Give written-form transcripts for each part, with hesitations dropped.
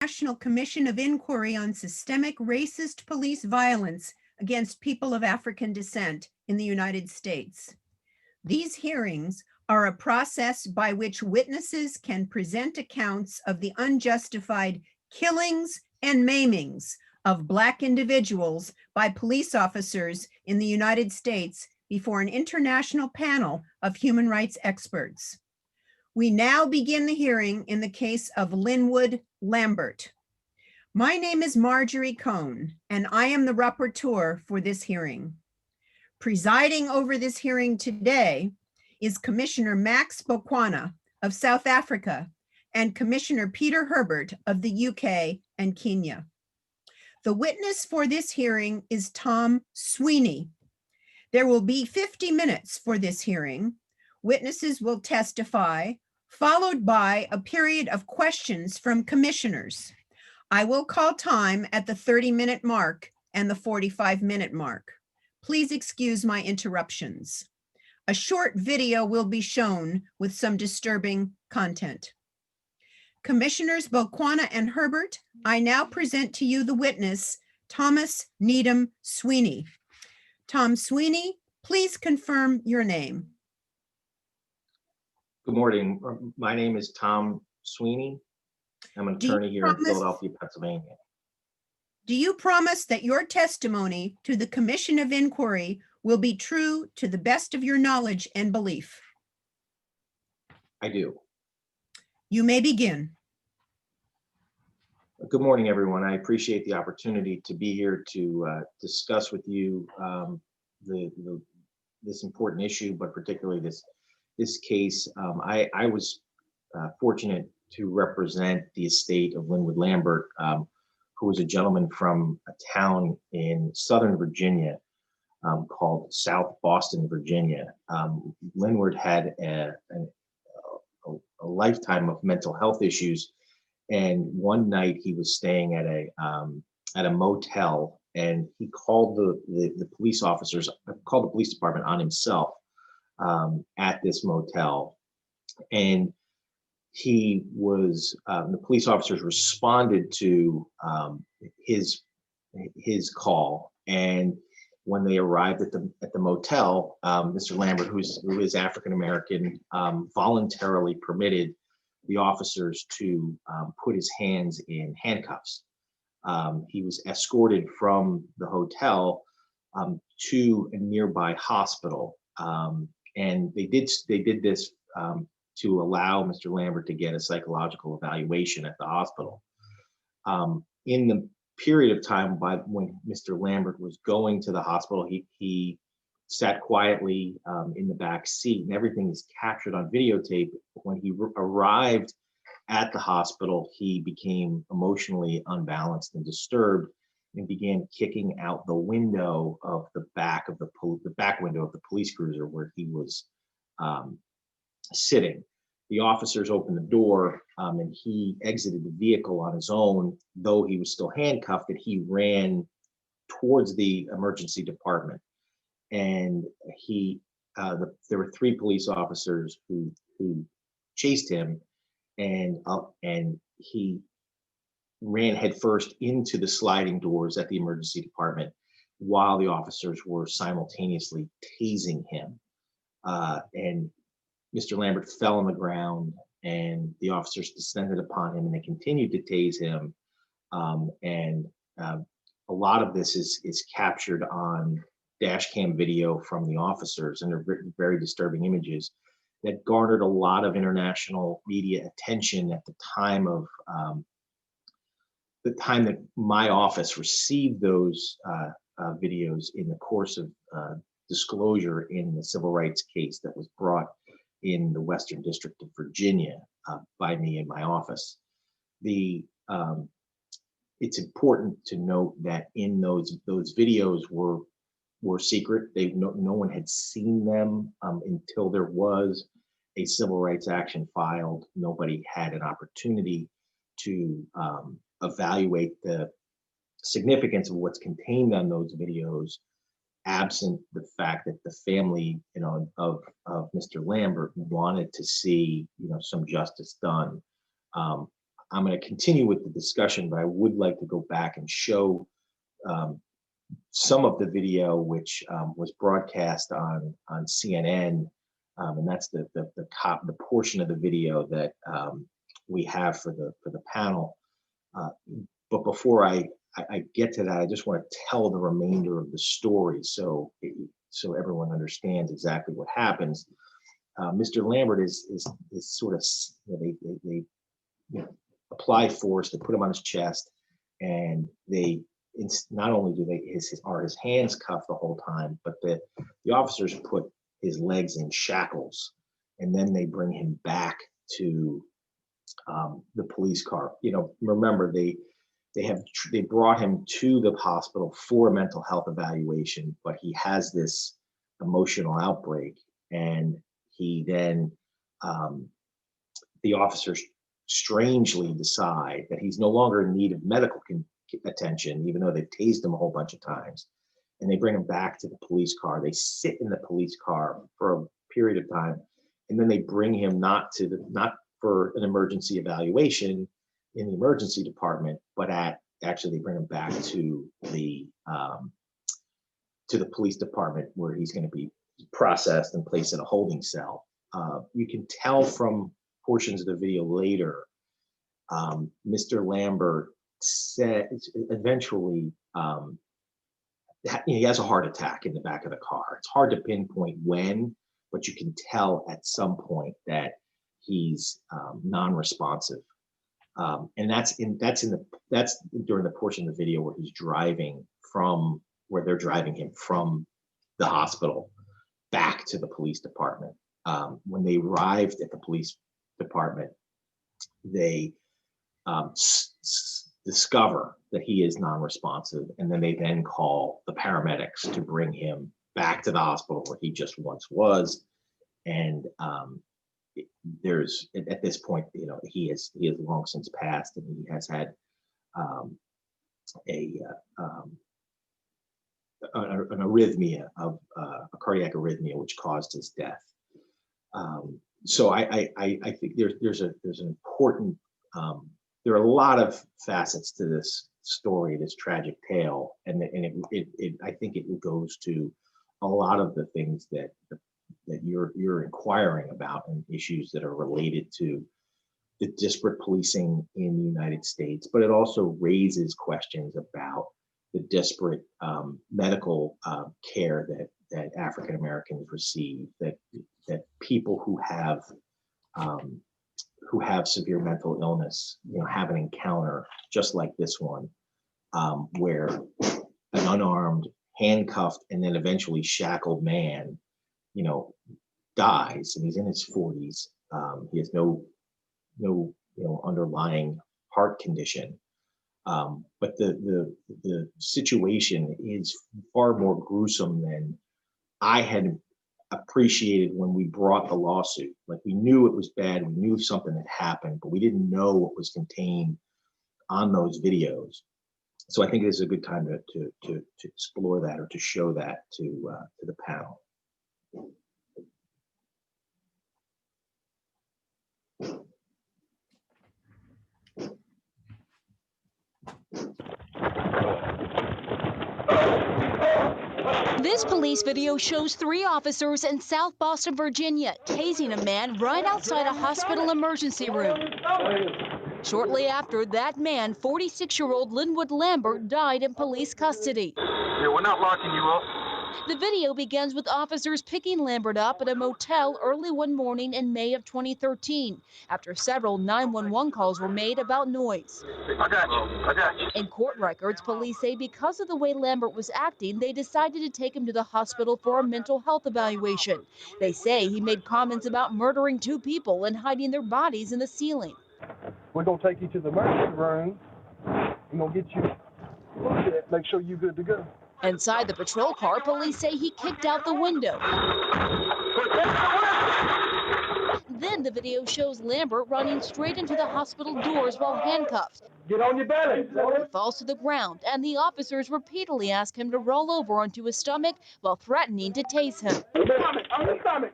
National Commission of Inquiry on Systemic Racist Police Violence Against People of African Descent in the United States. These hearings are a process by which witnesses can present accounts of the unjustified killings and maimings of Black individuals by police officers in the United States before an international panel of human rights experts. We now begin the hearing in the case of Linwood Lambert. My name is Marjorie Cohn, and I am the rapporteur for this hearing. Presiding over this hearing today is Commissioner Max Boqwana of South Africa and Commissioner Peter Herbert of the UK and Kenya. The witness for this hearing is Tom Sweeney. There will be 50 minutes for this hearing. Witnesses will testify, followed by a period of questions from commissioners. I will call time at the 30-minute mark and the 45-minute mark. Please excuse my interruptions. A short video will be shown with some disturbing content. Commissioners Boqwana and Herbert, I now present to you the witness, Thomas Needham Sweeney. Tom Sweeney, please confirm your name. Good morning. My name is Tom Sweeney. I'm an attorney here in Philadelphia, Pennsylvania. Do you promise that your testimony to the Commission of Inquiry will be true to the best of your knowledge and belief? I do. You may begin. Good morning, everyone. I appreciate the opportunity to be here to discuss with you this important issue, but particularly this case. I was fortunate to represent the estate of Linwood Lambert, who was a gentleman from a town in Southern Virginia called South Boston, Virginia. Linwood had a lifetime of mental health issues, and one night he was staying at a motel, and he called the police officers, called the police department on himself at this motel, and he was the police officers responded to his call, and when they arrived at the motel, Mr. Lambert, who is African American, voluntarily permitted the officers to put his hands in handcuffs. He was escorted from the hotel to a nearby hospital. And they did this to allow Mr. Lambert to get a psychological evaluation at the hospital. In the period of time when Mr. Lambert was going to the hospital, he sat quietly in the back seat, and everything is captured on videotape. When he arrived at the hospital, he became emotionally unbalanced and disturbed, and began kicking out the window of the back window of the police cruiser where he was sitting. The officers opened the door, and he exited the vehicle on his own, though he was still handcuffed, and he ran towards the emergency department. And there were 3 police officers who chased him, and he ran headfirst into the sliding doors at the emergency department while the officers were simultaneously tasing him. And Mr. Lambert fell on the ground, and the officers descended upon him, and they continued to tase him. A lot of this is captured on dash cam video from the officers, and they're very disturbing images that garnered a lot of international media attention at the time that my office received those videos in the course of disclosure in the civil rights case that was brought in the Western District of Virginia by me in my office. It's important to note that in those videos were secret. No one had seen them until there was a civil rights action filed. Nobody had an opportunity to evaluate the significance of what's contained on those videos, absent the fact that the family, of Mr. Lambert wanted to see, some justice done. I'm going to continue with the discussion, but I would like to go back and show some of the video which was broadcast on CNN, and that's the portion of the video that we have for the panel. But before I get to that, I just want to tell the remainder of the story so everyone understands exactly what happens. Mr. Lambert is sort of, they apply force, they put him on his chest, and they not only do are his hands cuffed the whole time, but the officers put his legs in shackles, and then they bring him back to the police car. Remember, they brought him to the hospital for a mental health evaluation, but he has this emotional outbreak, and he then the officers strangely decide that he's no longer in need of medical attention, even though they've tased him a whole bunch of times, and they bring him back to the police car. They sit in the police car for a period of time, and then they bring him not for an emergency evaluation in the emergency department, but actually they bring him back to the police department, where he's going to be processed and placed in a holding cell. You can tell from portions of the video later, Mr. Lambert said eventually he has a heart attack in the back of the car. It's hard to pinpoint when, but you can tell at some point that he's non-responsive, and that's during the portion of the video where he's where they're driving him from the hospital back to the police department. When they arrived at the police department, they discover that he is non-responsive, and then they call the paramedics to bring him back to the hospital where he just once was. And there's, at this point, he has long since passed, and he has had an arrhythmia, a cardiac arrhythmia, which caused his death. So I think there's an important, there are a lot of facets to this story, this tragic tale, and I think it goes to a lot of the things that you're inquiring about, and issues that are related to the disparate policing in the United States, but it also raises questions about the disparate medical care that African Americans receive, that people who have severe mental illness, have an encounter just like this one, where an unarmed, handcuffed, and then eventually shackled man, dies, and he's in his 40s. He has no underlying heart condition. But the situation is far more gruesome than I had appreciated when we brought the lawsuit. Like, we knew it was bad, we knew something had happened, but we didn't know what was contained on those videos. So I think this is a good time to explore that, or to show that to the panel. This police video shows 3 officers in South Boston, Virginia, tasing a man right outside a hospital emergency room. Shortly after, that man, 46-year-old Linwood Lambert, died in police custody. Yeah, we're not locking you up. The video begins with officers picking Lambert up at a motel early one morning in May of 2013, after several 911 calls were made about noise. I got you. In court records, police say because of the way Lambert was acting, they decided to take him to the hospital for a mental health evaluation. They say he made comments about murdering 2 people and hiding their bodies in the ceiling. We're going to take you to the emergency room. We're going to get you looked at, make sure you're good to go. Inside the patrol car, police say he kicked out the window. Then the video shows Lambert running straight into the hospital doors while handcuffed. Get on your belly. He falls to the ground, and the officers repeatedly ask him to roll over onto his stomach while threatening to tase him. On your stomach.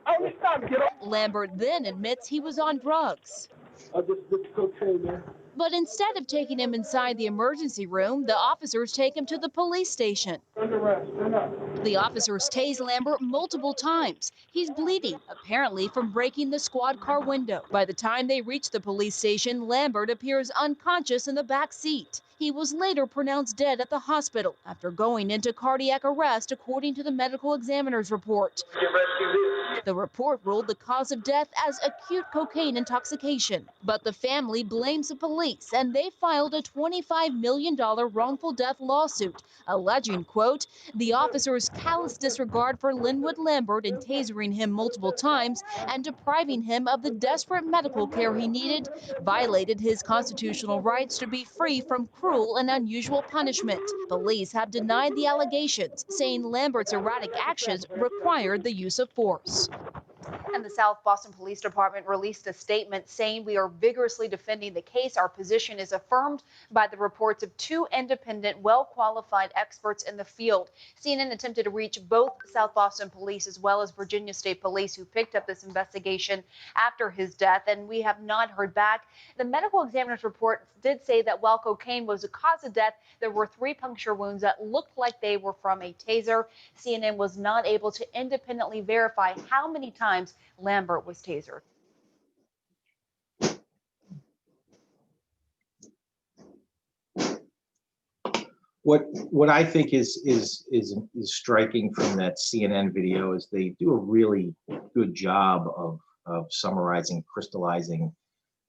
Get on. Lambert then admits he was on drugs. I just put the cocaine there. But instead of taking him inside the emergency room, the officers take him to the police station. Under arrest, turn up. The officers tase Lambert multiple times. He's bleeding, apparently from breaking the squad car window. By the time they reach the police station, Lambert appears unconscious in the back seat. He was later pronounced dead at the hospital after going into cardiac arrest, according to the medical examiner's report. The report ruled the cause of death as acute cocaine intoxication, but the family blames the police, and they filed a $25 million wrongful death lawsuit, alleging, quote, the officer's callous disregard for Linwood Lambert in tasering him multiple times and depriving him of the desperate medical care he needed violated his constitutional rights to be free from cruel and unusual punishment. Police have denied the allegations, saying Lambert's erratic actions required the use of force. And the South Boston Police Department released a statement saying, we are vigorously defending the case. Our position is affirmed by the reports of two independent, well-qualified experts in the field. CNN attempted to reach both South Boston Police as well as Virginia State Police, who picked up this investigation after his death, and we have not heard back. The medical examiner's report did say that while cocaine was the cause of death, there were 3 puncture wounds that looked like they were from a taser. CNN was not able to independently verify how many times Lambert was tasered. What I think is striking from that CNN video is they do a really good job of summarizing, crystallizing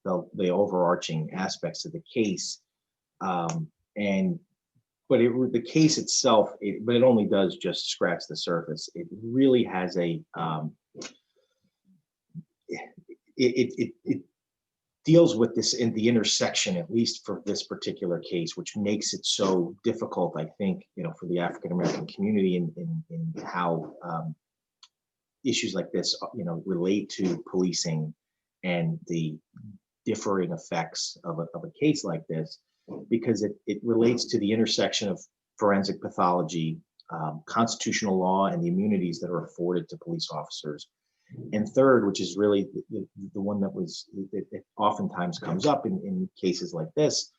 the overarching aspects of the case, but the case itself, but it only does just scratch the surface. It really has a it deals with this in the intersection, at least for this particular case, which makes it so difficult, I think, for the African American community in how issues like this, relate to policing and the differing effects of a case like this, because it relates to the intersection of forensic pathology, constitutional law, and the immunities that are afforded to police officers. And third, which is really the one that oftentimes comes up in cases like this,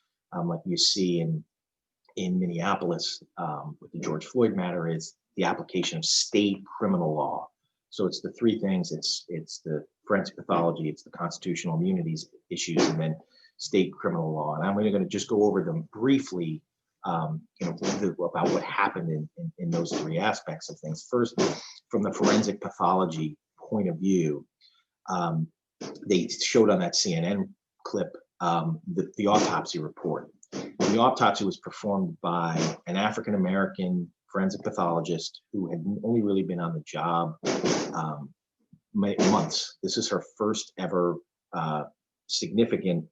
like you see in Minneapolis with the George Floyd matter, is the application of state criminal law. So it's the 3 things: it's the forensic pathology, it's the constitutional immunities issues, and then state criminal law. And I'm going to just go over them briefly, about what happened in those 3 aspects of things. First, from the forensic pathology point of view, they showed on that CNN clip the autopsy report. And the autopsy was performed by an African American forensic pathologist who had only really been on the job months. This is her first ever significant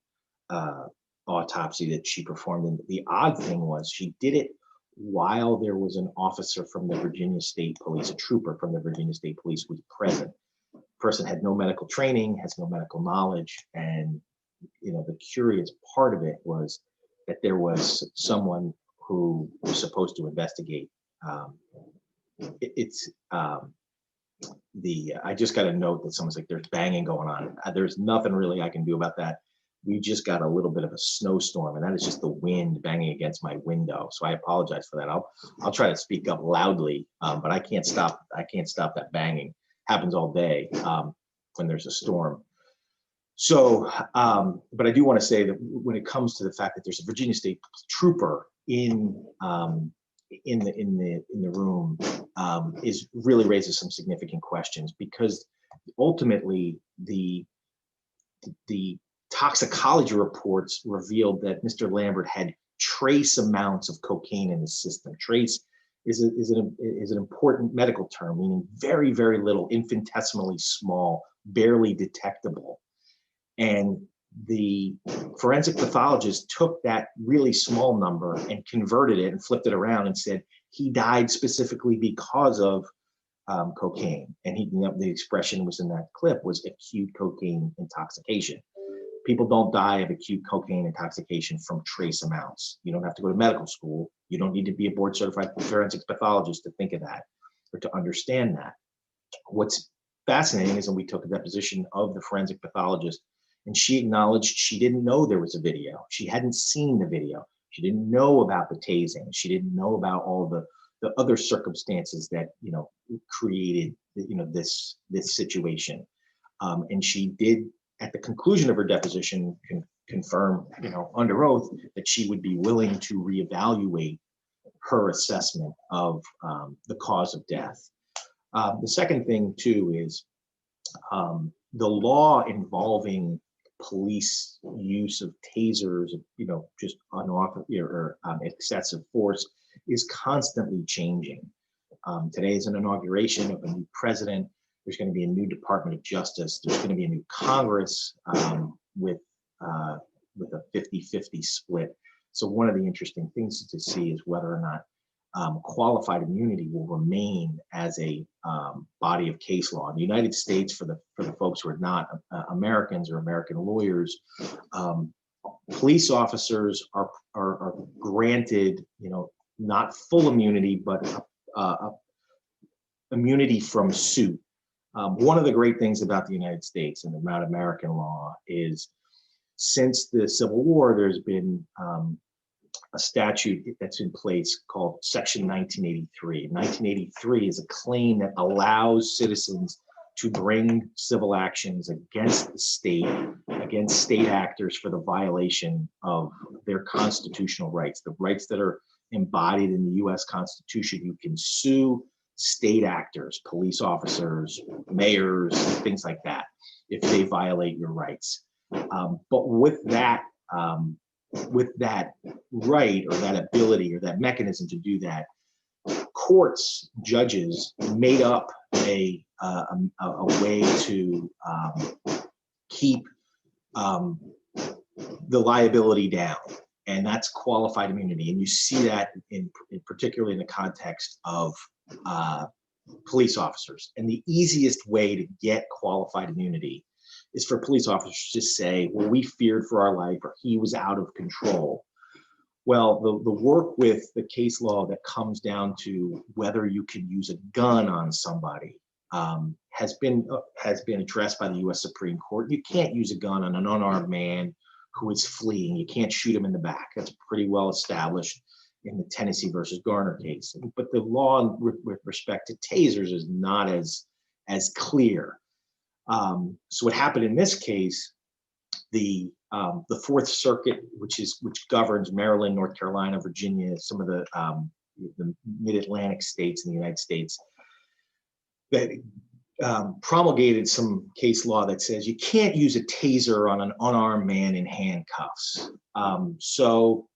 autopsy that she performed. And the odd thing was she did it while there was an officer from the Virginia State Police, a trooper from the Virginia State Police, who was present. Person had no medical training, has no medical knowledge, and the curious part of it was that there was someone who was supposed to investigate. I just got a note that someone's like, there's banging going on. There's nothing really I can do about that. We just got a little bit of a snowstorm, and that is just the wind banging against my window. So I apologize for that. I'll try to speak up loudly, but I can't stop that banging. Happens all day when there's a storm. So, but I do want to say that when it comes to the fact that there's a Virginia State trooper in the room, is really raises some significant questions, because ultimately the toxicology reports revealed that Mr. Lambert had trace amounts of cocaine in his system. Trace is an important medical term, meaning very, very little, infinitesimally small, barely detectable. And the forensic pathologist took that really small number and converted it and flipped it around and said he died specifically because of cocaine. And the expression was in that clip was acute cocaine intoxication. People don't die of acute cocaine intoxication from trace amounts. You don't have to go to medical school. You don't need to be a board certified forensic pathologist to think of that or to understand that. What's fascinating is when we took a deposition of the forensic pathologist And she acknowledged she didn't know there was a video. She hadn't seen the video. She didn't know about the tasing. She didn't know about all the other circumstances that, created, this situation. And she did, at the conclusion of her deposition, confirm, under oath, that she would be willing to reevaluate her assessment of the cause of death. The second thing too is the law involving police use of tasers, just unauthorized or excessive force, is constantly changing. Today is an inauguration of a new president. There's going to be a new Department of Justice. There's going to be a new Congress with a 50-50 split. So one of the interesting things to see is whether or not qualified immunity will remain as a body of case law. In the United States, for the folks who are not Americans or American lawyers, police officers are granted, not full immunity, but immunity from suit. One of the great things about the United States and about American law is, since the Civil War, there's been a statute that's in place called Section 1983. 1983 is a claim that allows citizens to bring civil actions against the state, against state actors for the violation of their constitutional rights, the rights that are embodied in the U.S. Constitution. You can sue state actors, police officers, mayors, things like that, if they violate your rights. But with that right, or that ability, or that mechanism to do that, courts, judges made up a way to keep the liability down, and that's qualified immunity. And you see that in particularly in the context of police officers. And the easiest way to get qualified immunity is for police officers to say, well, we feared for our life, or he was out of control. Well, the work with the case law that comes down to whether you can use a gun on somebody has been addressed by the U.S. Supreme Court. You can't use a gun on an unarmed man who is fleeing. You can't shoot him in the back. That's pretty well established in the Tennessee versus Garner case. But the law with respect to tasers is not as clear. So what happened in this case, the Fourth Circuit, which governs Maryland, North Carolina, Virginia, some of the mid-Atlantic states in the United States, that promulgated some case law that says you can't use a taser on an unarmed man in handcuffs. So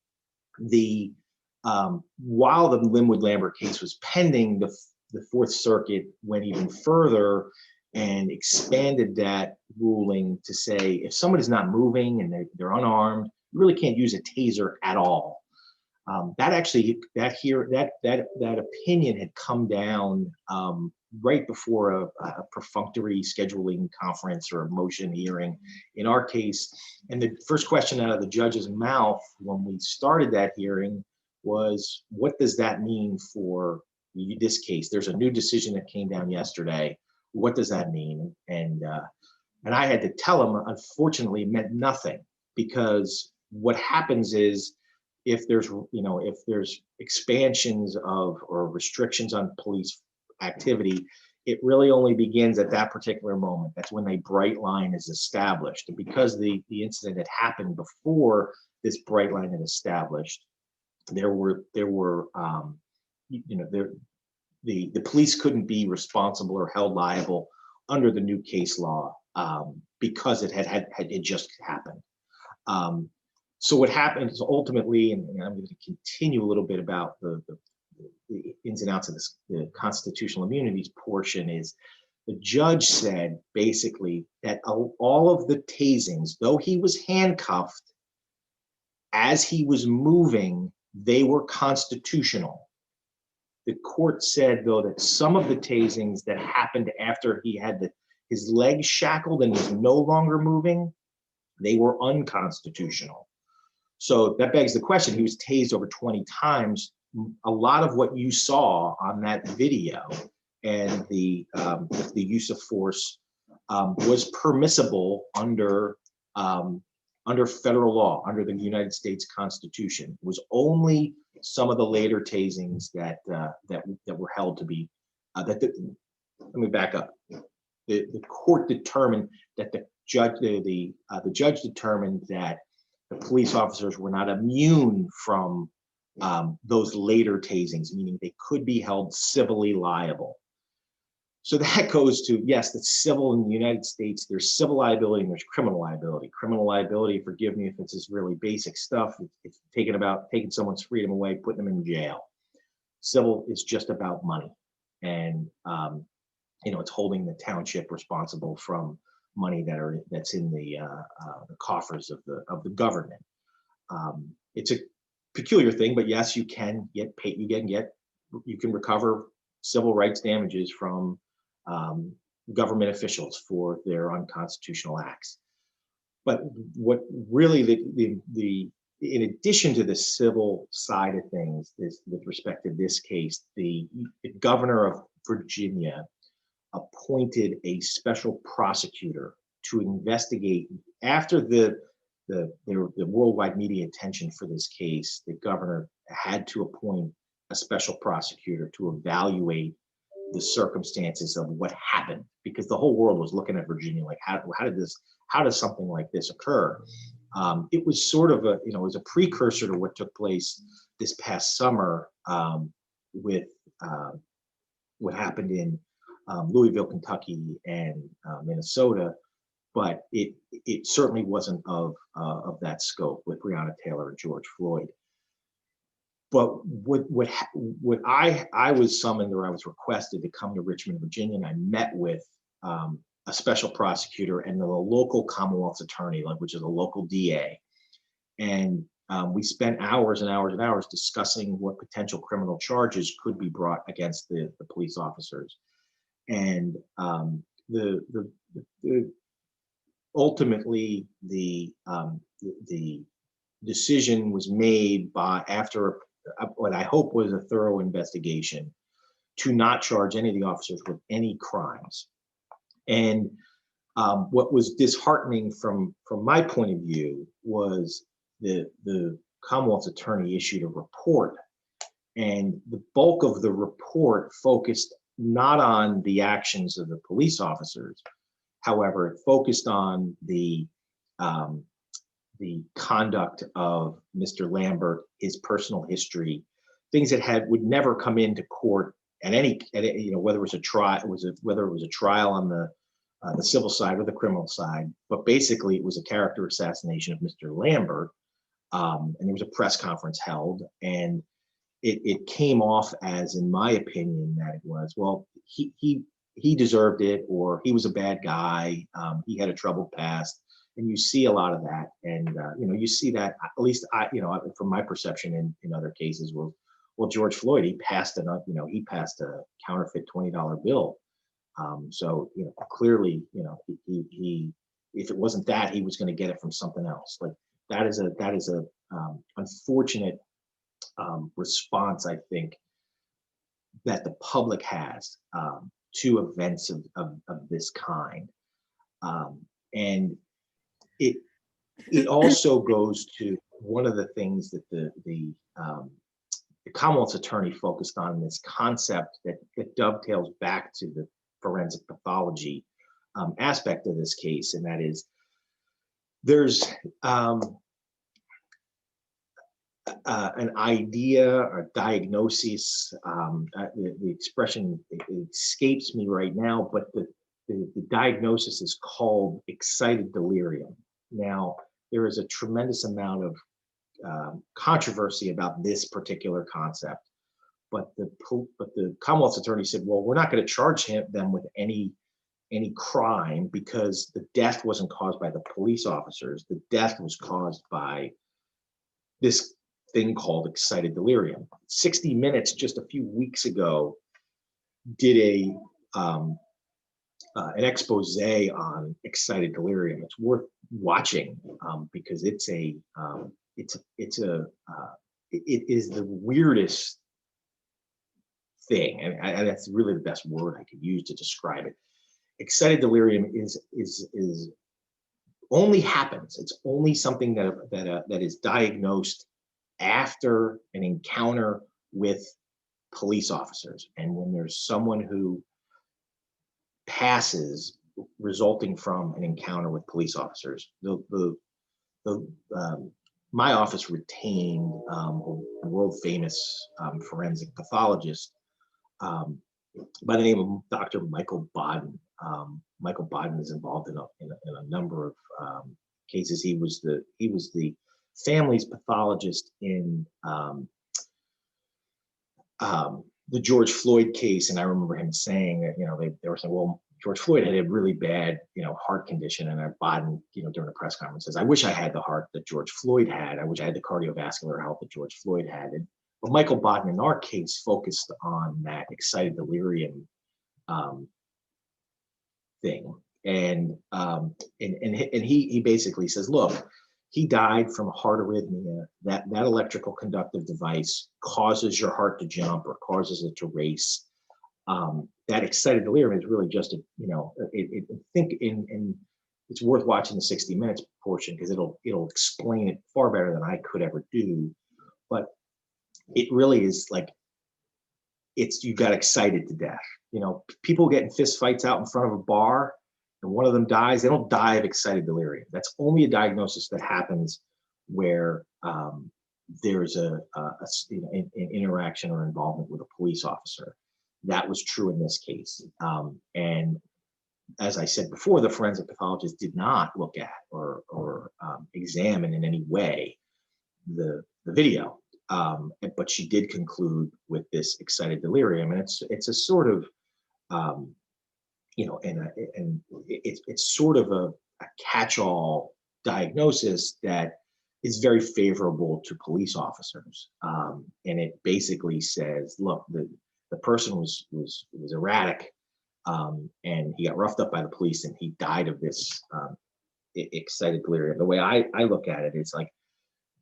while the Linwood Lambert case was pending, the Fourth Circuit went even further and expanded that ruling to say, if somebody's not moving and they're unarmed, you really can't use a taser at all. That opinion had come down right before a perfunctory scheduling conference or a motion hearing in our case. And the first question out of the judge's mouth when we started that hearing was, what does that mean for this case? There's a new decision that came down yesterday. What does that mean? And I had to tell him, unfortunately, it meant nothing, because what happens is, if there's expansions of or restrictions on police activity, it really only begins at that particular moment. That's when a bright line is established. And because the incident had happened before this bright line had established, the police couldn't be responsible or held liable under the new case law because it had just happened. So what happened is ultimately, and I'm going to continue a little bit about the ins and outs of this, the constitutional immunities portion, is the judge said basically that all of the tasings, though he was handcuffed, as he was moving, they were constitutional. The court said, though, that some of the tasings that happened after he had his legs shackled and was no longer moving, they were unconstitutional. So that begs the question, he was tased over 20 times. A lot of what you saw on that video and the use of force was permissible under under federal law, under the United States Constitution. It was only some of the later tasings that were held to be let me back up. The court determined that the judge determined that the police officers were not immune from those later tasings, meaning they could be held civilly liable. So that goes to, yes, the civil in the United States, there's civil liability and there's criminal liability. Criminal liability, forgive me if it's this really basic stuff, it's taking someone's freedom away, putting them in jail. Civil is just about money. And it's holding the township responsible from money that's in the coffers of the government. It's a peculiar thing, but yes, you can get paid. You can recover civil rights damages from government officials for their unconstitutional acts. But what really in addition to the civil side of things is, with respect to this case, the governor of Virginia appointed a special prosecutor to investigate. After the worldwide media attention for this case, the governor had to appoint a special prosecutor to evaluate the circumstances of what happened, because the whole world was looking at Virginia like, how does something like this occur? It was sort of it was a precursor to what took place this past summer with what happened in Louisville, Kentucky, and Minnesota, but it certainly wasn't of that scope with Breonna Taylor and George Floyd. But what I was summoned, or I was requested to come to Richmond, Virginia, and I met with a special prosecutor and the local Commonwealth's attorney, which is a local DA, and we spent hours and hours and hours discussing what potential criminal charges could be brought against the police officers. And ultimately the decision was made after what I hope was a thorough investigation, to not charge any of the officers with any crimes. And what was disheartening from my point of view was the Commonwealth's attorney issued a report, and the bulk of the report focused not on the actions of the police officers. However, it focused on the conduct of Mr. Lambert, his personal history, things that would never come into court at any whether it was a trial, whether it was a trial on the civil side or the criminal side. But basically, it was a character assassination of Mr. Lambert, and there was a press conference held, and it came off as, in my opinion, that it was, well, he deserved it, or he was a bad guy, he had a troubled past. And you see a lot of that, and you see that, at least from my perception in other cases. Well, George Floyd, he passed a counterfeit $20 bill. So clearly, he if it wasn't that, he was going to get it from something else. Like that is a unfortunate response, I think, that the public has to events of this kind, and it also goes to one of the things that the Commonwealth's attorney focused on, this concept that dovetails back to the forensic pathology aspect of this case, and that is there's an idea or diagnosis. The expression escapes me right now, but the diagnosis is called excited delirium. Now, there is a tremendous amount of controversy about this particular concept, but the Commonwealth's attorney said, well, we're not going to charge them with any crime, because the death wasn't caused by the police officers. The death was caused by this thing called excited delirium. 60 Minutes just a few weeks ago did an expose on excited delirium. It's worth watching because it is the weirdest thing, and that's really the best word I could use to describe it. Excited delirium is only happens. It's only something that is diagnosed after an encounter with police officers. And when there's someone who passes resulting from an encounter with police officers, my office retained a world famous forensic pathologist by the name of Dr. Michael Boqwana. Michael Boqwana is involved in a number of cases. He was the family's pathologist in the George Floyd case, and I remember him saying that, they were saying, well, George Floyd had a really bad, heart condition, and Boqwana, during a press conference says, I wish I had the heart that George Floyd had. I wish I had the cardiovascular health that George Floyd had. But Michael Boqwana, in our case, focused on that excited delirium thing, and he basically says, look, he died from a heart arrhythmia. That electrical conductive device causes your heart to jump or causes it to race. That excited delirium is really just it's worth watching the 60 Minutes portion, because it'll explain it far better than I could ever do. But it really is like, you got excited to death. People get in fist fights out in front of a bar and one of them dies. They don't die of excited delirium. That's only a diagnosis that happens where there's an interaction or involvement with a police officer. That was true in this case. And as I said before, the forensic pathologist did not look at or examine in any way the video. But she did conclude with this excited delirium, and it's a sort of, it's sort of a catch-all diagnosis that is very favorable to police officers, and it basically says, look, the person was erratic, and he got roughed up by the police, and he died of this excited delirium. The way I look at it, it's like,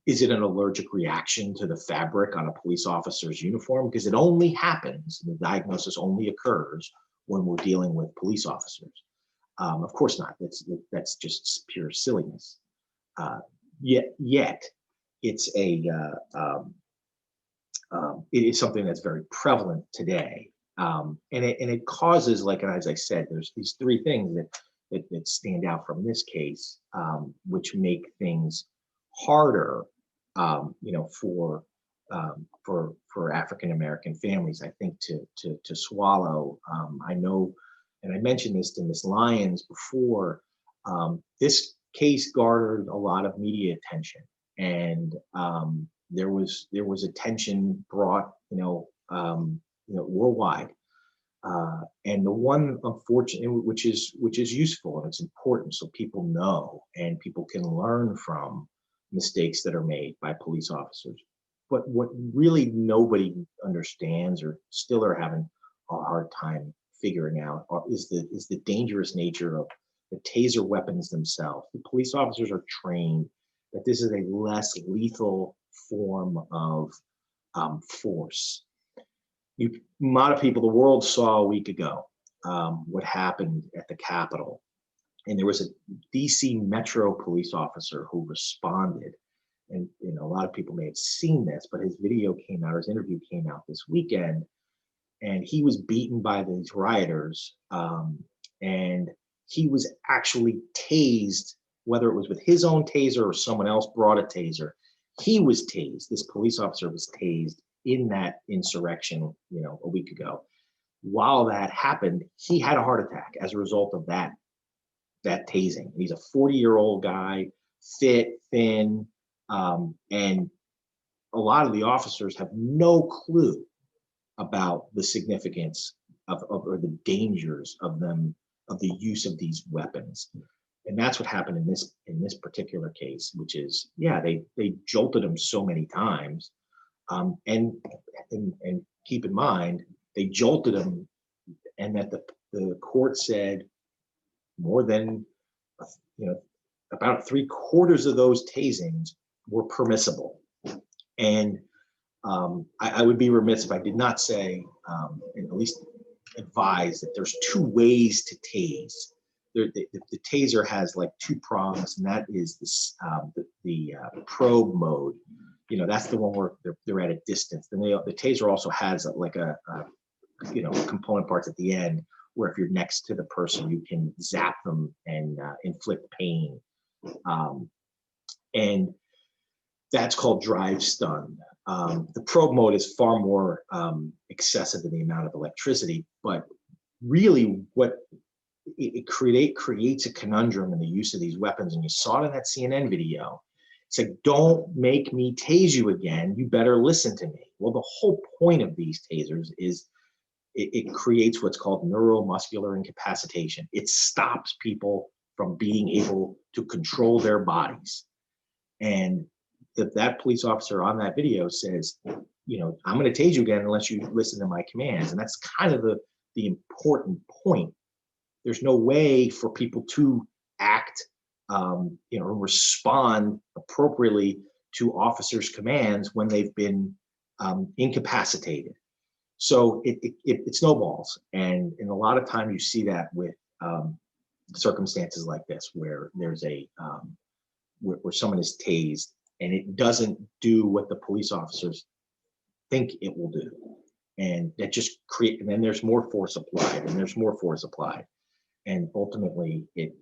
is it an allergic reaction to the fabric on a police officer's uniform? Because it only happens, the diagnosis only occurs when we're dealing with police officers. Of course not. That's just pure silliness. Yet it's it is something that's very prevalent today, and it causes, like, as I said, there's these three things that stand out from this case, which make things harder, for African American families, I think, to swallow. I know, and I mentioned this to Ms. Lyons before. This case garnered a lot of media attention, and there was attention brought, worldwide. And the one, unfortunately, which is useful and it's important, so people know and people can learn from mistakes that are made by police officers. But what really nobody understands, or still are having a hard time figuring out, is the dangerous nature of the taser weapons themselves. The police officers are trained that this is a less lethal form of force. A lot of people, the world saw a week ago what happened at the Capitol. And there was a DC Metro police officer who responded. And a lot of people may have seen this, but his video came out, his interview came out this weekend, and he was beaten by these rioters. And he was actually tased, whether it was with his own taser or someone else brought a taser. He was tased. This police officer was tased in that insurrection, a week ago. While that happened, he had a heart attack as a result of that tasing. He's a 40-year-old guy, fit, thin, and a lot of the officers have no clue about the significance of or the dangers of the use of these weapons. And that's what happened in this particular case, which is, yeah, they jolted him so many times, and keep in mind, they jolted him, and that the court said more than about 3/4 of those tasings were permissible. And I would be remiss if I did not say, and at least advise, that there's two ways to tase. the taser has like two prongs, and that is this, the probe mode. You know, that's the one where they're at a distance. Then the taser also has like a you know, component parts at the end where if you're next to the person, you can zap them and inflict pain. And that's called drive stun. The probe mode is far more excessive in the amount of electricity, but really what it creates a conundrum in the use of these weapons. And you saw it in that CNN video. It's like, don't make me tase you again. You better listen to me. Well, the whole point of these tasers is it creates what's called neuromuscular incapacitation. It stops people from being able to control their bodies. And that police officer on that video says, you know, I'm going to tase you again unless you listen to my commands. And that's kind of the important point. There's no way for people to act, you know, respond appropriately to officers' commands when they've been incapacitated. So it snowballs, and a lot of time you see that with circumstances like this, where there's a where someone is tased and it doesn't do what the police officers think it will do, and that just and then there's more force applied, and there's more force applied, and ultimately it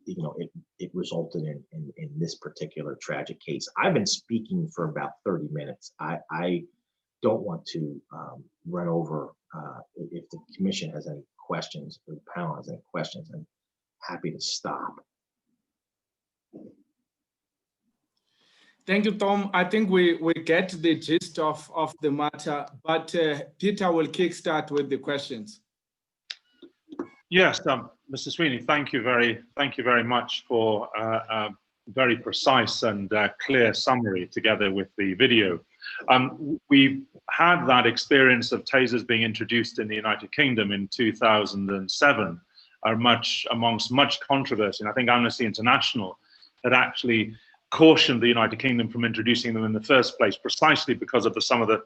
resulted in this particular tragic case. I've been speaking for about 30 minutes. I don't want to run over. If the commission has any questions, or the panel has any questions, I'm happy to stop. Thank you, Tom. I think we get the gist of the matter, but Peter will kickstart with the questions. Yes, Mr. Sweeney, thank you very much for a very precise and clear summary together with the video. We've had that experience of tasers being introduced in the United Kingdom in 2007, amongst much controversy. And I think Amnesty International had actually cautioned the United Kingdom from introducing them in the first place, precisely because of some of the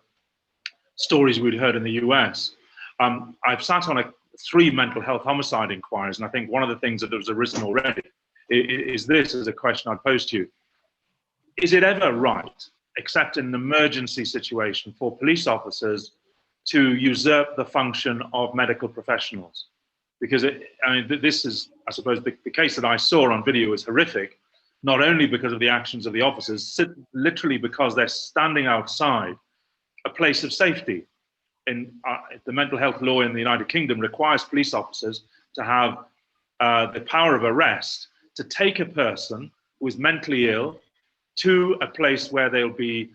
stories we'd heard in the US. I've sat on 3 mental health homicide inquiries, and I think one of the things that has arisen already is this as a question I'd pose to you. Is it ever right, except in an emergency situation, for police officers to usurp the function of medical professionals? Because this is, I suppose, the case that I saw on video is horrific, not only because of the actions of the officers, literally because they're standing outside a place of safety. In the mental health law in the United Kingdom requires police officers to have the power of arrest to take a person who is mentally ill to a place where they'll be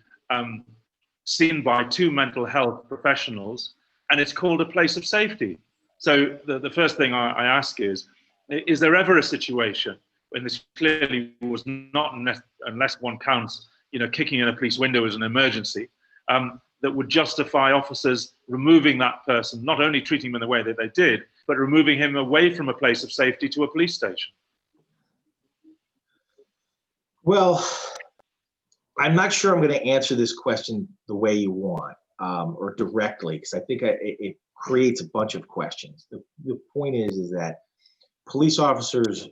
seen by 2 mental health professionals, and it's called a place of safety. So the first thing I ask is there ever a situation, and this clearly was not, unless one counts, you know, kicking in a police window as an emergency, that would justify officers removing that person, not only treating him in the way that they did, but removing him away from a place of safety to a police station? Well, I'm not sure I'm going to answer this question the way you want, or directly, because I think it creates a bunch of questions. The point is that police officers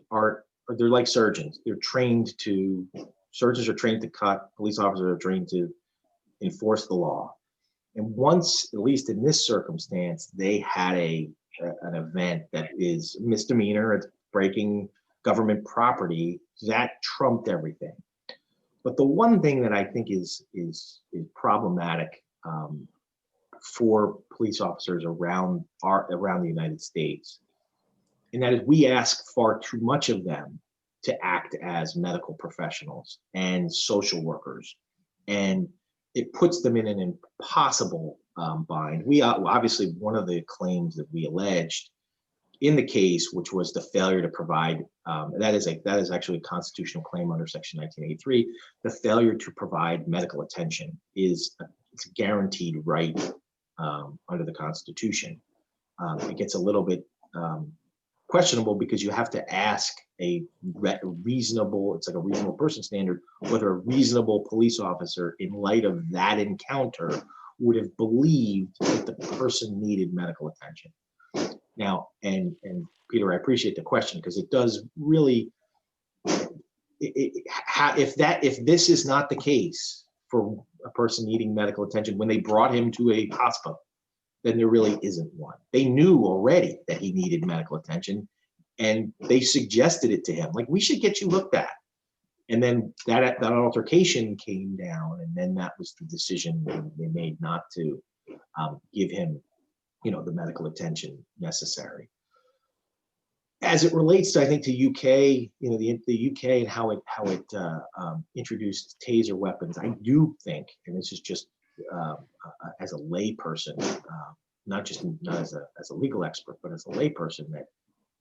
they're like surgeons. Surgeons are trained to cut, police officers are trained to enforce the law. And once, at least in this circumstance, they had an event that is misdemeanor, it's breaking government property, that trumped everything. But the one thing that I think is problematic for police officers around the United States, and that is we ask far too much of them to act as medical professionals and social workers, and it puts them in an impossible bind. We obviously, one of the claims that we alleged in the case, which was the failure to provide, that is actually a constitutional claim under Section 1983. The failure to provide medical attention it's a guaranteed right under the Constitution. It gets a little bit questionable because you have to ask a reasonable, it's like a reasonable person standard, whether a reasonable police officer in light of that encounter would have believed that the person needed medical attention. Now, and Peter, I appreciate the question because it does really, if this is not the case for a person needing medical attention when they brought him to a hospital, then there really isn't one. They knew already that he needed medical attention, and they suggested it to him, like, we should get you looked at. And then that altercation came down, and then that was the decision they made not to give him, the medical attention necessary. As it relates to, I think, to UK, the UK and how it introduced taser weapons, I do think, and this is just as a layperson, not as a legal expert, but as a layperson, that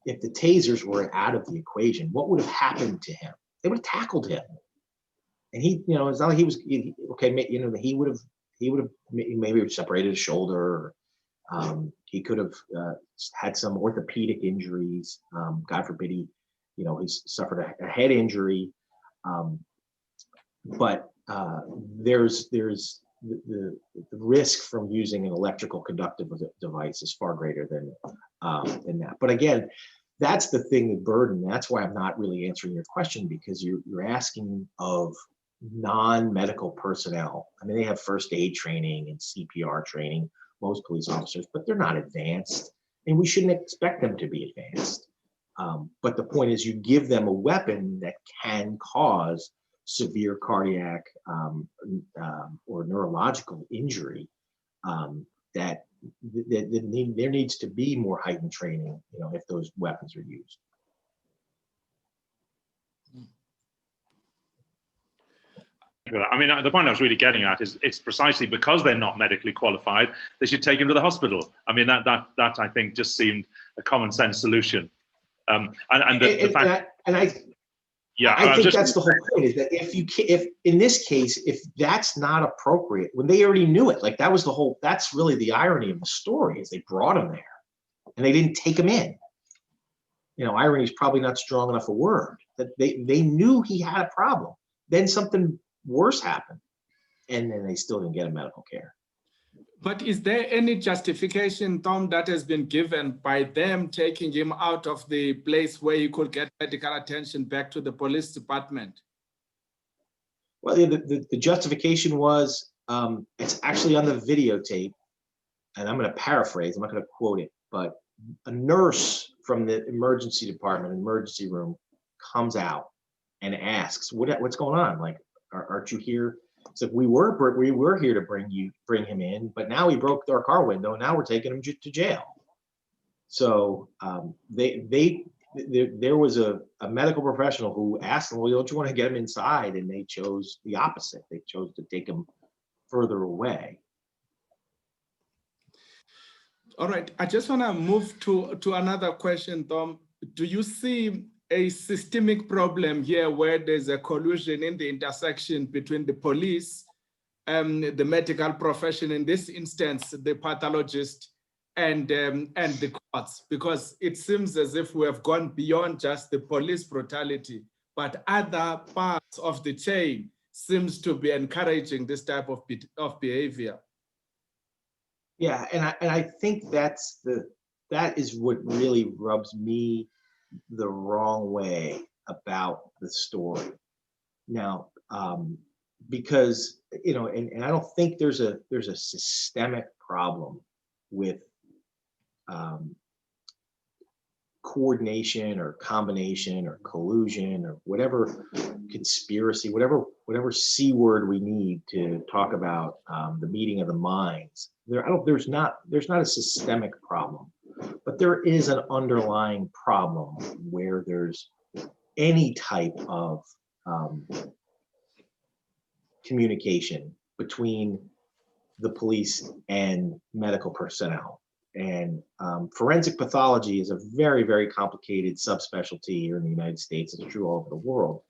if the tasers were out of the equation, what would have happened to him? They would have tackled him, and he, it's not like he was okay. He would have maybe separated his shoulder. Or, he could have had some orthopedic injuries. God forbid he's suffered a head injury. But there's the risk from using an electrical conductive device is far greater than that. But again, that's the thing, the burden. That's why I'm not really answering your question, because you're asking of non-medical personnel. I mean, they have first aid training and CPR training, most police officers, but they're not advanced, and we shouldn't expect them to be advanced. But the point is, you give them a weapon that can cause severe cardiac or neurological injury, that there needs to be more heightened training, if those weapons are used. I mean, the point I was really getting at is it's precisely because they're not medically qualified, they should take them to the hospital. I mean, that I think just seemed a common sense solution. I think that's the whole point, is that if in this case, if that's not appropriate, when they already knew it, like that's really the irony of the story, is they brought him there and they didn't take him in. Irony is probably not strong enough a word, that they knew he had a problem. Then something worse happened, and then they still didn't get him medical care. But is there any justification, Tom, that has been given by them taking him out of the place where he could get medical attention back to the police department? Well, the justification was, it's actually on the videotape, and I'm going to paraphrase, I'm not going to quote it, but a nurse from the emergency department, emergency room, comes out and asks, what's going on? Like, aren't you here? So we were here to bring him in, but now he broke our car window, and now we're taking him to jail. So there was a medical professional who asked them, well, don't you want to get him inside? And they chose the opposite. They chose to take him further away. All right, I just want to move to another question, Tom. Do you see a systemic problem here where there's a collusion in the intersection between the police, the medical profession, in this instance, the pathologist, and the courts? Because it seems as if we have gone beyond just the police brutality, but other parts of the chain seems to be encouraging this type of behavior. Yeah, and I think that is what really rubs me the wrong way about the story. Now, because and I don't think there's a systemic problem with coordination or combination or collusion or whatever conspiracy, whatever C word we need to talk about the meeting of the minds. There's not a systemic problem. But there is an underlying problem where there's any type of communication between the police and medical personnel. And forensic pathology is a very, very complicated subspecialty here in the United States. It's true all over the world.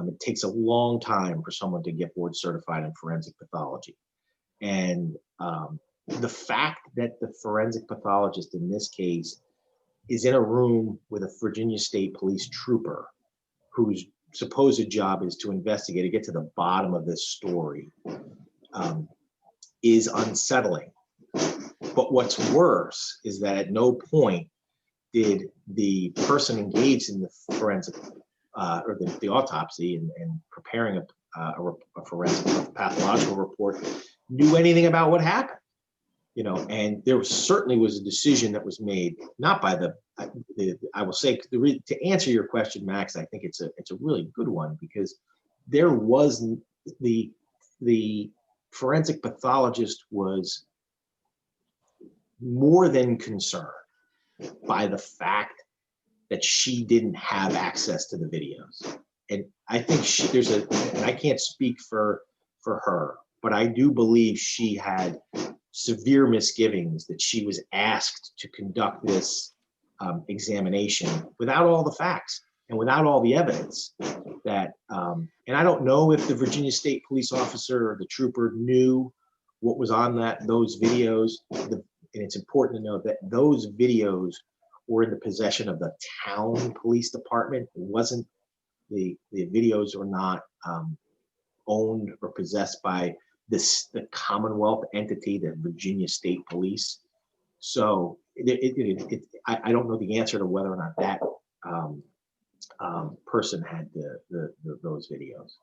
It takes a long time for someone to get board certified in forensic pathology. And the fact that the forensic pathologist in this case is in a room with a Virginia State Police trooper whose supposed job is to investigate, to get to the bottom of this story, is unsettling. But what's worse is that at no point did the person engaged in the forensic or the autopsy and preparing a forensic pathological report knew anything about what happened. You know, and there certainly was a decision that was made, not by I will say, to answer your question, Max, I think it's a really good one, because there was the forensic pathologist was more than concerned by the fact that she didn't have access to the videos. And I think and I can't speak for her, but I do believe she had severe misgivings that she was asked to conduct this examination without all the facts and without all the evidence that, and I don't know if the Virginia State police officer or the trooper knew what was on those videos. And it's important to note that those videos were in the possession of the town police department. It wasn't, the videos were not owned or possessed by the Commonwealth entity, the Virginia State Police. So I don't know the answer to whether or not that person had those videos.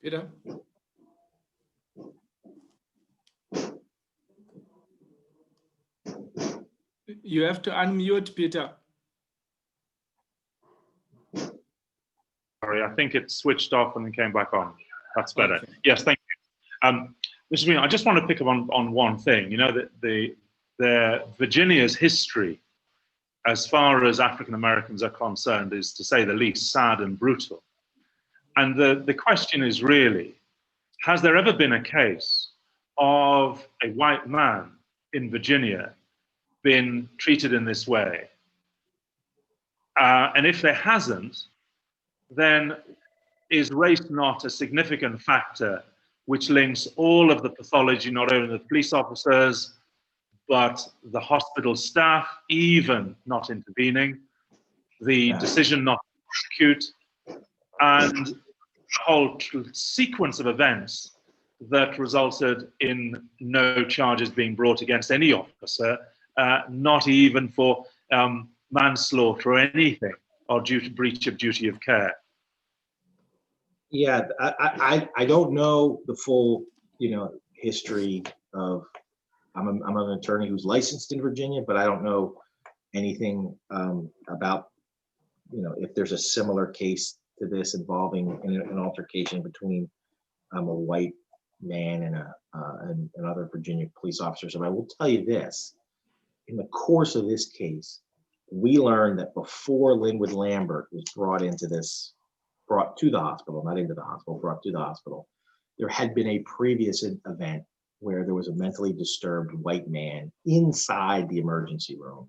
Peter? You have to unmute, Peter. Sorry, I think it switched off and then came back on. That's better. Okay. Yes, thank you. Mr. Sweeney, I just want to pick up on one thing. You know, that the Virginia's history, as far as African Americans are concerned, is, to say the least, sad and brutal. And the question is really, has there ever been a case of a white man in Virginia been treated in this way? And if there hasn't, then is race not a significant factor which links all of the pathology, not only the police officers, but the hospital staff, even not intervening, the decision not to prosecute, and the whole sequence of events that resulted in no charges being brought against any officer, not even for manslaughter or anything, or breach of duty of care? Yeah, I don't know the full, history of. I'm an attorney who's licensed in Virginia, but I don't know anything about, if there's a similar case to this involving an altercation between a white man and other Virginia police officers. And I will tell you this: in the course of this case, we learned that before Linwood Lambert was brought to the hospital, not into the hospital, brought to the hospital, there had been a previous event where there was a mentally disturbed white man inside the emergency room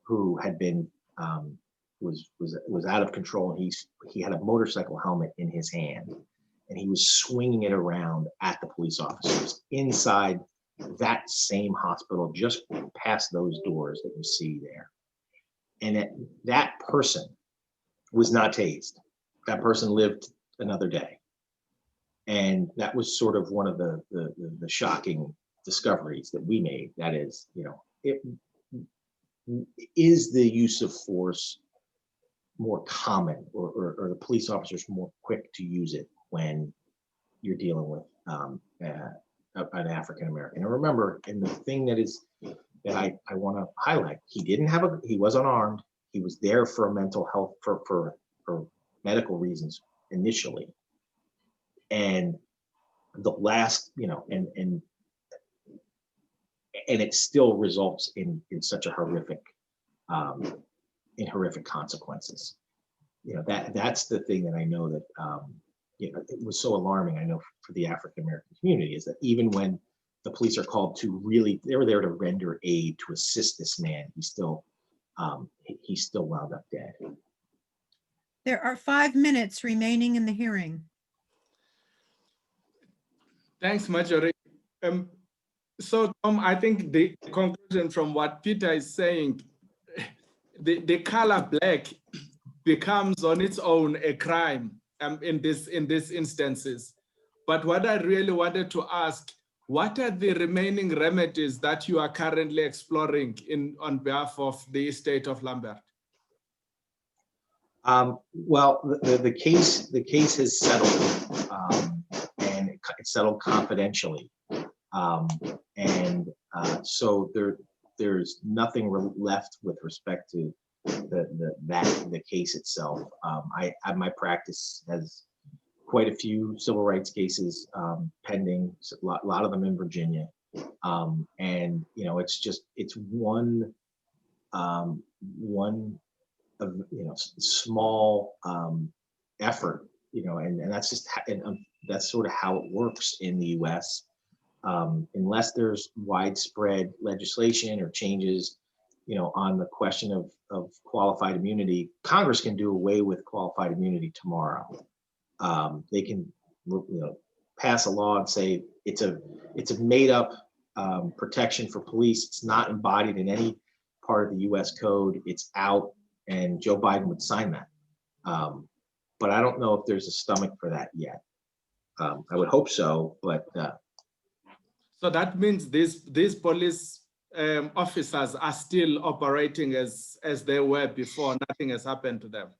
who had been was out of control. He had a motorcycle helmet in his hand, and he was swinging it around at the police officers inside that same hospital, just past those doors that you see there. And that person was not tased. That person lived another day. And that was sort of one of the shocking discoveries that we made. That is, is the use of force more common, or the police officers more quick to use it when you're dealing with an African American? And remember, and the thing that I want to highlight, he was unarmed. He was there for mental health, for medical reasons initially. And the last, and it still results in such a horrific, in horrific consequences. That's the thing that I know that, it was so alarming, I know, for the African American community, is that even when the police are called to they were there to render aid, to assist this man, he still wound up dead. There are 5 minutes remaining in the hearing. Thanks, Marjorie. So, Tom, I think the conclusion from what Peter is saying, the color black becomes on its own a crime in these instances. But what I really wanted to ask, what are the remaining remedies that you are currently exploring on behalf of the estate of Lambert? Well, the case has settled, and it's settled confidentially, so there's nothing left with respect to the case itself. My practice has quite a few civil rights cases pending, a lot of them in Virginia, and it's one small effort, and that's just that's sort of how it works in the U.S. Unless there's widespread legislation or changes, on the question of qualified immunity, Congress can do away with qualified immunity tomorrow. They can, pass a law and say it's a made-up protection for police. It's not embodied in any part of the U.S. code. It's out, and Joe Biden would sign that. But I don't know if there's a stomach for that yet. I would hope so, but. So that means these police officers are still operating as they were before. Nothing has happened to them.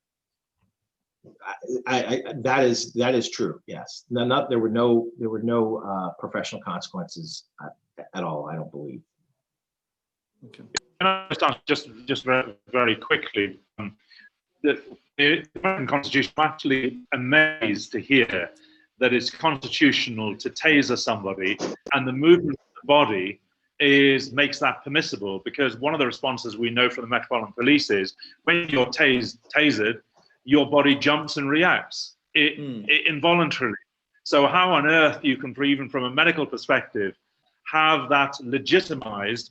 That is true. Yes. There were no professional consequences at all. I don't believe. Okay. Can I just very, very quickly? The American Constitution, I'm actually amazed to hear that it's constitutional to taser somebody, and the movement of the body makes that permissible, because one of the responses we know from the Metropolitan Police is when you're tasered, your body jumps and reacts involuntarily. So how on earth you can, even from a medical perspective, have that legitimized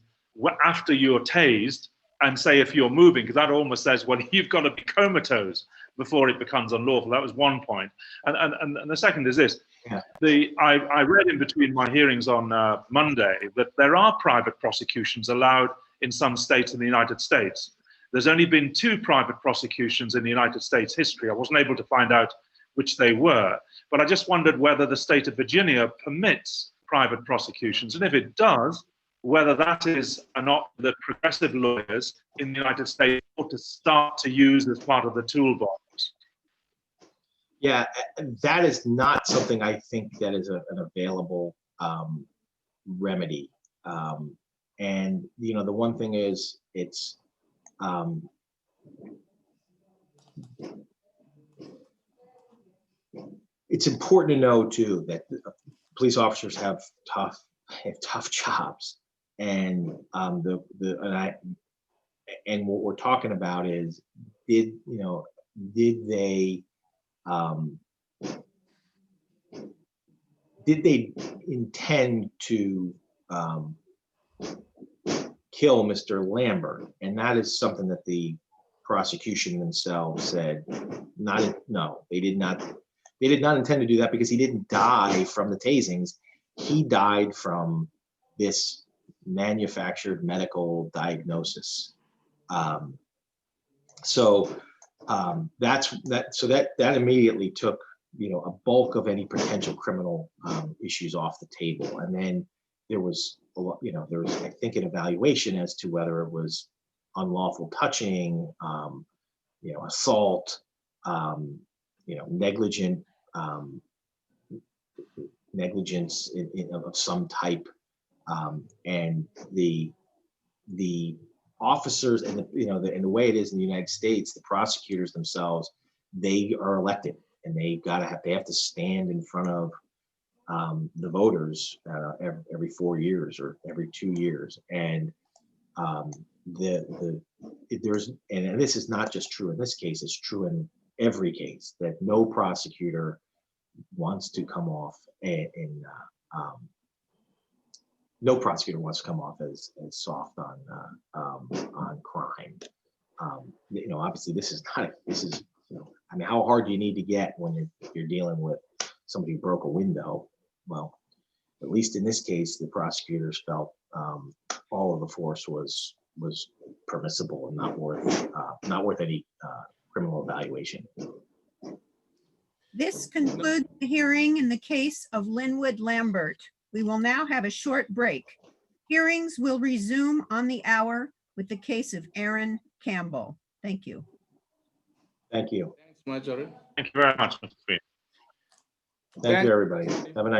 after you're tased and say if you're moving, because that almost says, well, you've got to be comatose before it becomes unlawful. That was one point. And the second is this. Yeah. I read in between my hearings on Monday that there are private prosecutions allowed in some states in the United States. There's only been 2 private prosecutions in the United States history. I wasn't able to find out which they were, but I just wondered whether the state of Virginia permits private prosecutions, and if it does, whether that is not the progressive lawyers in the United States ought to start to use as part of the toolbox. Yeah, that is not something I think that is an available remedy. And the one thing is, it's important to know too that police officers have tough jobs, and what we're talking about is did they intend to kill Mr. Lambert? And that is something that the prosecution themselves said, no, they did not intend to do that, because he didn't die from the tasings. He died from this manufactured medical diagnosis. So that immediately took a bulk of any potential criminal issues off the table. And then there was I think an evaluation as to whether it was unlawful touching, assault, negligence of some type, and the officers and the way it is in the United States, the prosecutors themselves, they are elected, and they have to stand in front of the voters every 4 years or every 2 years, and this is not just true in this case; it's true in every case, that no prosecutor wants to come off no prosecutor wants to come off as soft on crime. Obviously, this is how hard do you need to get when you're dealing with somebody who broke a window? Well, at least in this case, the prosecutors felt all of the force was permissible and not worth any criminal evaluation. This concludes the hearing in the case of Linwood Lambert. We will now have a short break. Hearings will resume on the hour with the case of Aaron Campbell. Thank you. Thank you. Thanks, Marjorie. Thank you very much, Mr. Sweeney. Thank you, everybody. Have a nice